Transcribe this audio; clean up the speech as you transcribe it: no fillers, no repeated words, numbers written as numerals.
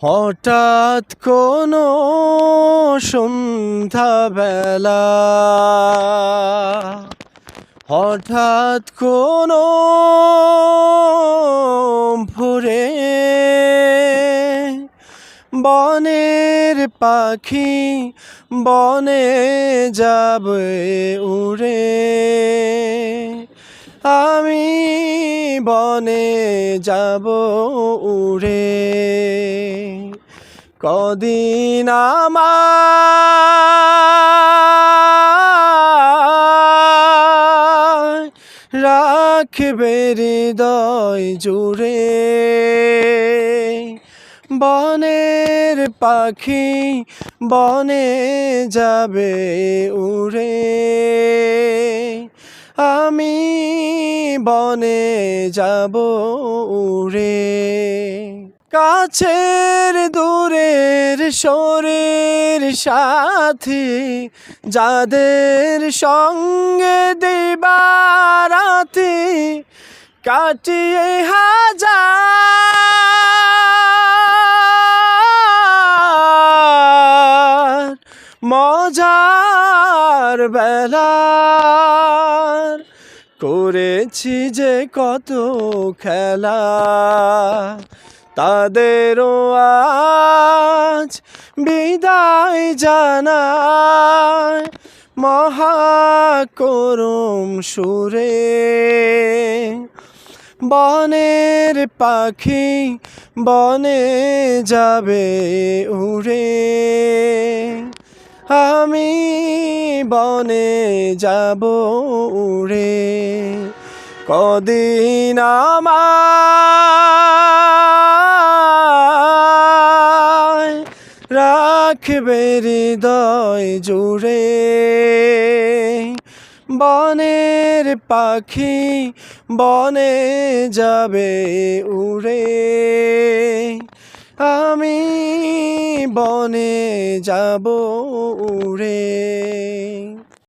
হঠাৎ কোনো সন্ধ্যাবেলা, হঠাৎ কোনো ভোরে বনের পাখি বনে যাবে উড়ে, আমি বনে যাব উড়ে। কদিন আমায় রাখবে হৃদয় জুড়ে, বনের পাখি বনে যাবে উড়ে, আমি বনে যাব উড়ে। কাছের দূরের শরীর সাথী যাদের সঙ্গে দিবারাতি কাটিয়ে হাজার মজার বেলা, করেছি যে কত খেলা, তাদেরও আজ বিদায় জানায় মহাকরুণ সুরে। বনের পাখি বনে যাবে উড়ে, আমি বনে যাব উড়ে। কদিন আমায় রাখবে হৃদয় জুড়ে, বনের পাখি বনে যাবে উড়ে, আমি বনে যাব উড়ে।